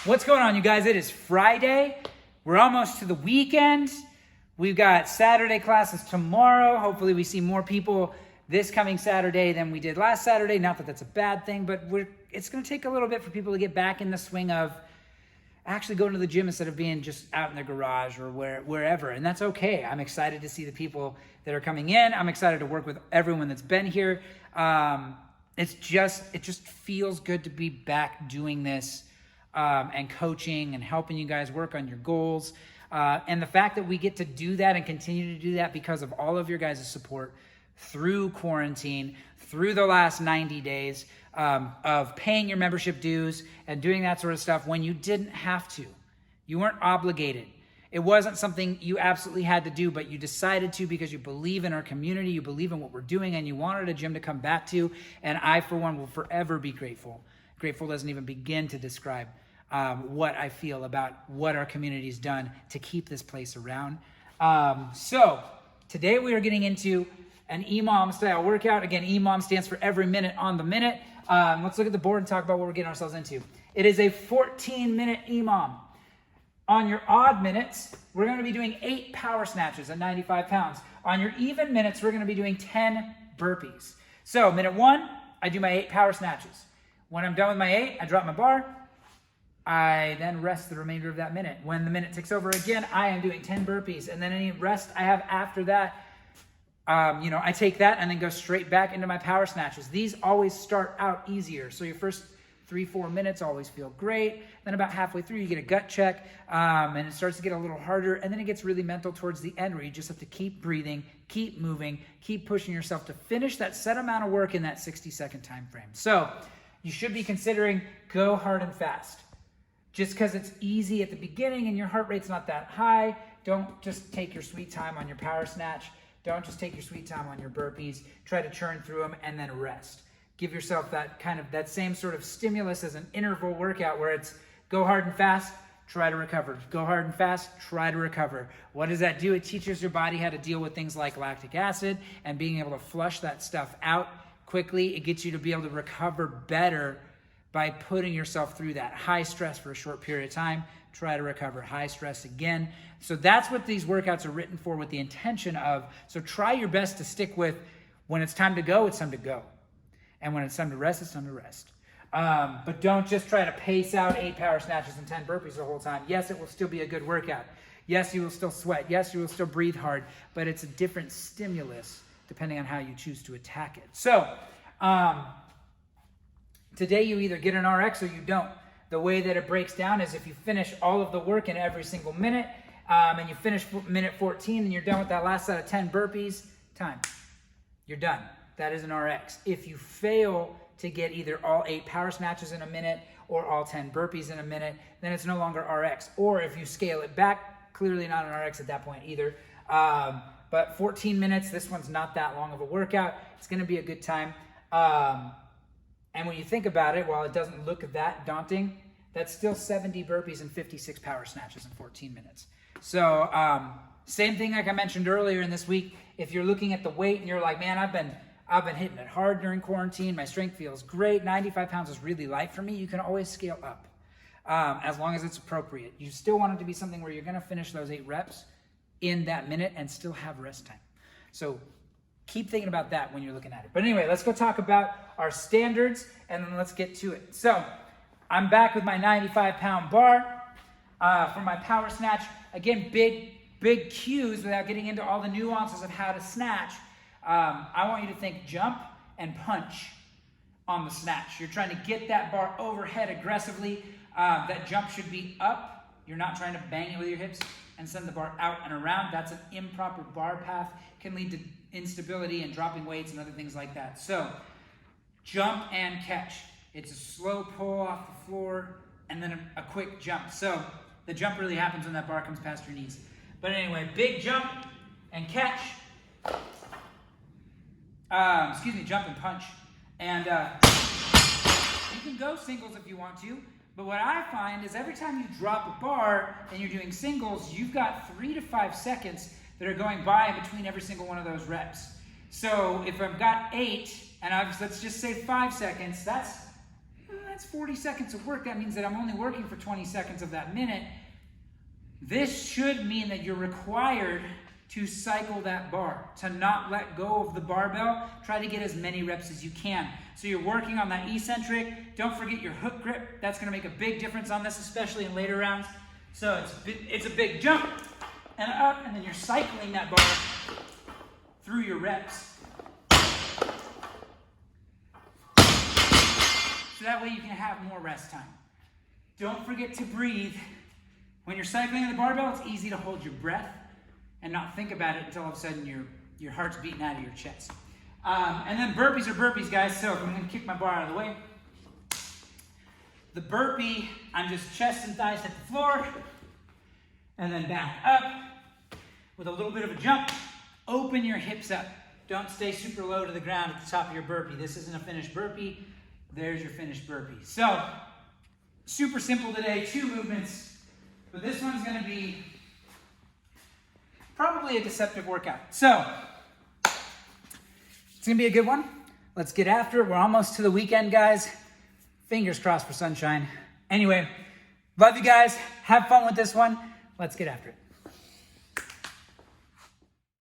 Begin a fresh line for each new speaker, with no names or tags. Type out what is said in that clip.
What's going on, you guys? It is Friday. We're almost to the weekend. We've got Saturday classes tomorrow. Hopefully we see more people this coming Saturday than we did last Saturday. Not that that's a bad thing, but it's going to take a little bit for people to get back in the swing of actually going to the gym instead of being just out in their garage or wherever. And that's okay. I'm excited to see the people that are coming in. I'm excited to work with everyone that's been here. It just feels good to be back doing this and coaching and helping you guys work on your goals. And the fact that we get to do that and continue to do that because of all of your guys' support through quarantine, through the last 90 days of paying your membership dues and doing that sort of stuff when you didn't have to. You weren't obligated. It wasn't something you absolutely had to do, but you decided to because you believe in our community, you believe in what we're doing, and you wanted a gym to come back to. And I, for one, will forever be grateful. Grateful doesn't even begin to describe what I feel about what our community's done to keep this place around. So today we are getting into an EMOM style workout. Again, EMOM stands for every minute on the minute. Let's look at the board and talk about what we're getting ourselves into. It is a 14-minute EMOM. On your odd minutes, we're going to be doing 8 power snatches at 95 pounds. On your even minutes, we're going to be doing 10 burpees. So minute 1, I do my 8 power snatches. When I'm done with my 8, I drop my bar. I then rest the remainder of that minute. When the minute ticks over again, I am doing 10 burpees. And then any rest I have after that, I take that and then go straight back into my power snatches. These always start out easier. So your first 3-4 minutes always feel great. Then about halfway through, you get a gut check, and it starts to get a little harder. And then it gets really mental towards the end where you just have to keep breathing, keep moving, keep pushing yourself to finish that set amount of work in that 60-second time frame. So you should be considering go hard and fast. Just because it's easy at the beginning and your heart rate's not that high, don't just take your sweet time on your power snatch. Don't just take your sweet time on your burpees. Try to churn through them and then rest. Give yourself that same sort of stimulus as an interval workout where it's go hard and fast, try to recover. Go hard and fast, try to recover. What does that do? It teaches your body how to deal with things like lactic acid and being able to flush that stuff out quickly. It gets you to be able to recover better by putting yourself through that high stress for a short period of time. Try to recover, high stress again. So that's what these workouts are written for, with the intention of, so try your best to stick with when it's time to go, it's time to go. And when it's time to rest, it's time to rest. But don't just try to pace out 8 power snatches and 10 burpees the whole time. Yes, it will still be a good workout. Yes, you will still sweat. Yes, you will still breathe hard, but it's a different stimulus depending on how you choose to attack it. So today you either get an RX or you don't. The way that it breaks down is if you finish all of the work in every single minute, and you finish minute 14 and you're done with that last set of 10 burpees, time. You're done. That is an RX. If you fail to get either all 8 power snatches in a minute or all 10 burpees in a minute, then it's no longer RX. Or if you scale it back, clearly not an RX at that point either. But 14 minutes, this one's not that long of a workout. It's going to be a good time. And when you think about it, while it doesn't look that daunting, that's still 70 burpees and 56 power snatches in 14 minutes. So same thing like I mentioned earlier in this week. If you're looking at the weight and you're like, man, I've been hitting it hard during quarantine. My strength feels great. 95 pounds is really light for me. You can always scale up as long as it's appropriate. You still want it to be something where you're going to finish those 8 reps in that minute and still have rest time. So keep thinking about that when you're looking at it. But anyway, let's go talk about our standards and then let's get to it. So I'm back with my 95-pound bar for my power snatch. Again, big cues without getting into all the nuances of how to snatch. I want you to think jump and punch on the snatch. You're trying to get that bar overhead aggressively. That jump should be up. You're not trying to bang it with your hips and send the bar out and around. That's an improper bar path. Can lead to instability and dropping weights and other things like that. So jump and catch. It's a slow pull off the floor and then a quick jump. So the jump really happens when that bar comes past your knees. But anyway, big jump and catch. Jump and punch. And you can go singles if you want to, but what I find is every time you drop a bar and you're doing singles, you've got 3 to 5 seconds that are going by in between every single one of those reps. So if I've got 8 and let's just say 5 seconds, that's that's 40 seconds of work. That means that I'm only working for 20 seconds of that minute. This should mean that you're required to cycle that bar, to not let go of the barbell. Try to get as many reps as you can. So you're working on that eccentric. Don't forget your hook grip. That's gonna make a big difference on this, especially in later rounds. So it's a big jump and up, and then you're cycling that bar through your reps. So that way you can have more rest time. Don't forget to breathe. When you're cycling the barbell, it's easy to hold your breath and not think about it until all of a sudden your heart's beating out of your chest. And then burpees are burpees, guys. So I'm gonna kick my bar out of the way. The burpee, I'm just chest and thighs hit the floor, and then back up with a little bit of a jump. Open your hips up. Don't stay super low to the ground at the top of your burpee. This isn't a finished burpee. There's your finished burpee. So, super simple today, 2 movements, but this one's gonna be probably a deceptive workout. So, it's gonna be a good one. Let's get after it. We're almost to the weekend, guys. Fingers crossed for sunshine. Anyway, love you guys. Have fun with this one. Let's get after it.